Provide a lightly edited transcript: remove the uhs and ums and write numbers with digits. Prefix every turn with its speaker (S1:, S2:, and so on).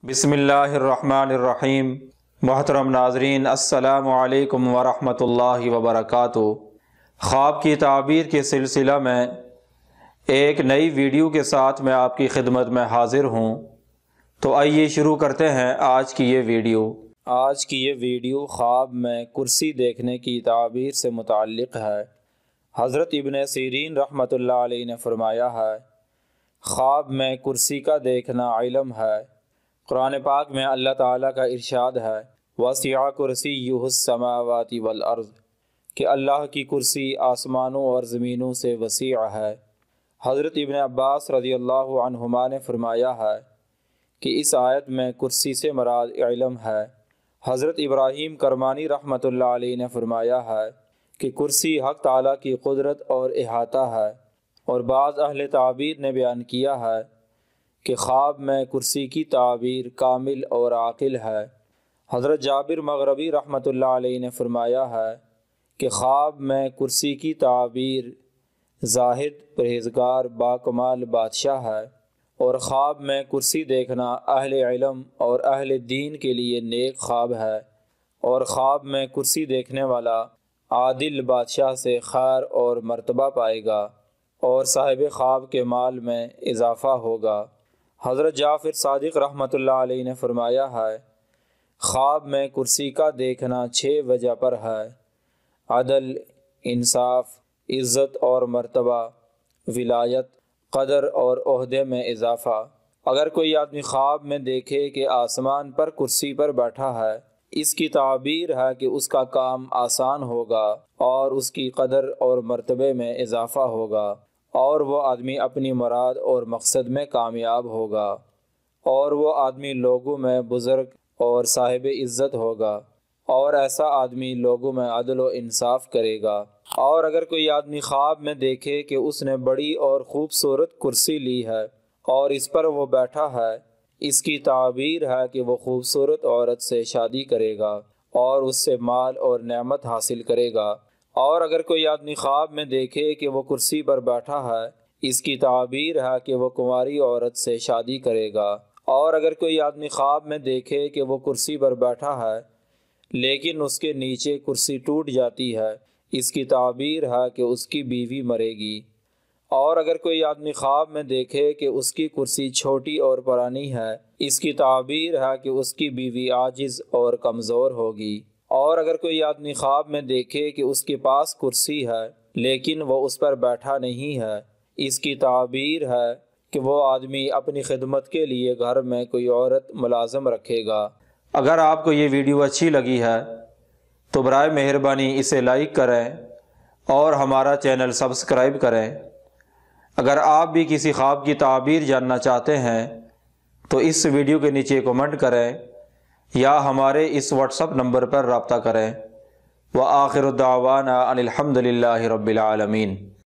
S1: بسم اللہ الرحمن الرحیم۔ محترم ناظرین، السلام علیکم ورحمۃ اللہ وبرکاتہ۔ خواب کی تعبیر کے سلسلہ میں ایک نئی ویڈیو کے ساتھ میں آپ کی خدمت میں حاضر ہوں۔ تو آئیے شروع کرتے ہیں آج کی یہ ویڈیو۔ آج کی یہ ویڈیو خواب میں کرسی دیکھنے کی تعبیر سے متعلق ہے۔ حضرت ابن سیرین رحمۃ اللہ علیہ نے فرمایا ہے، خواب میں کرسی کا دیکھنا علم ہے۔ قرآن پاک میں اللہ تعالیٰ کا ارشاد ہے، وَسِعَ كُرْسِيُّهُ السَّمَاوَاتِ وَالْأَرْضِ، کہ اللہ کی کرسی آسمانوں اور زمینوں سے وسیع ہے۔ حضرت ابن عباس رضی اللہ عنہما نے فرمایا ہے کہ اس آیت میں کرسی سے مراد علم ہے۔ حضرت ابراہیم کرمانی رحمۃ اللہ علیہ نے فرمایا ہے کہ کرسی حق تعالیٰ کی قدرت اور احاطہ ہے، اور بعض اہل تعبیر نے بیان کیا ہے کہ خواب میں کرسی کی تعبیر کامل اور عاقل ہے۔ حضرت جابر مغربی رحمۃ اللہ علیہ نے فرمایا ہے کہ خواب میں کرسی کی تعبیر زاہد، پرہیزگار، باکمال بادشاہ ہے، اور خواب میں کرسی دیکھنا اہل علم اور اہل دین کے لیے نیک خواب ہے، اور خواب میں کرسی دیکھنے والا عادل بادشاہ سے خیر اور مرتبہ پائے گا، اور صاحب خواب کے مال میں اضافہ ہوگا۔ حضرت جعفر صادق رحمۃ اللہ علیہ نے فرمایا ہے، خواب میں کرسی کا دیکھنا 6 وجہ پر ہے: عدل، انصاف، عزت اور مرتبہ، ولایت، قدر اور عہدے میں اضافہ۔ اگر کوئی آدمی خواب میں دیکھے کہ آسمان پر کرسی پر بیٹھا ہے، اس کی تعبیر ہے کہ اس کا کام آسان ہوگا اور اس کی قدر اور مرتبے میں اضافہ ہوگا، اور وہ آدمی اپنی مراد اور مقصد میں کامیاب ہوگا، اور وہ آدمی لوگوں میں بزرگ اور صاحب عزت ہوگا، اور ایسا آدمی لوگوں میں عدل و انصاف کرے گا۔ اور اگر کوئی آدمی خواب میں دیکھے کہ اس نے بڑی اور خوبصورت کرسی لی ہے اور اس پر وہ بیٹھا ہے، اس کی تعبیر ہے کہ وہ خوبصورت عورت سے شادی کرے گا اور اس سے مال اور نعمت حاصل کرے گا۔ اور اگر کوئی آدمی خواب میں دیکھے کہ وہ کرسی پر بیٹھا ہے، اس کی تعبیر ہے کہ وہ کنواری عورت سے شادی کرے گا۔ اور اگر کوئی آدمی خواب میں دیکھے کہ وہ کرسی پر بیٹھا ہے لیکن اس کے نیچے کرسی ٹوٹ جاتی ہے، اس کی تعبیر ہے کہ اس کی بیوی مرے گی۔ اور اگر کوئی آدمی خواب میں دیکھے کہ اس کی کرسی چھوٹی اور پرانی ہے، اس کی تعبیر ہے کہ اس کی بیوی عاجز اور کمزور ہوگی۔ اور اگر کوئی آدمی خواب میں دیکھے کہ اس کے پاس کرسی ہے لیکن وہ اس پر بیٹھا نہیں ہے، اس کی تعبیر ہے کہ وہ آدمی اپنی خدمت کے لیے گھر میں کوئی عورت ملازم رکھے گا۔ اگر آپ کو یہ ویڈیو اچھی لگی ہے تو برائے مہربانی اسے لائک کریں اور ہمارا چینل سبسکرائب کریں۔ اگر آپ بھی کسی خواب کی تعبیر جاننا چاہتے ہیں تو اس ویڈیو کے نیچے کمنٹ کریں یا ہمارے اس واٹس ایپ نمبر پر رابطہ کریں۔ وآخر دعوانا ان الحمد للہ رب العالمین۔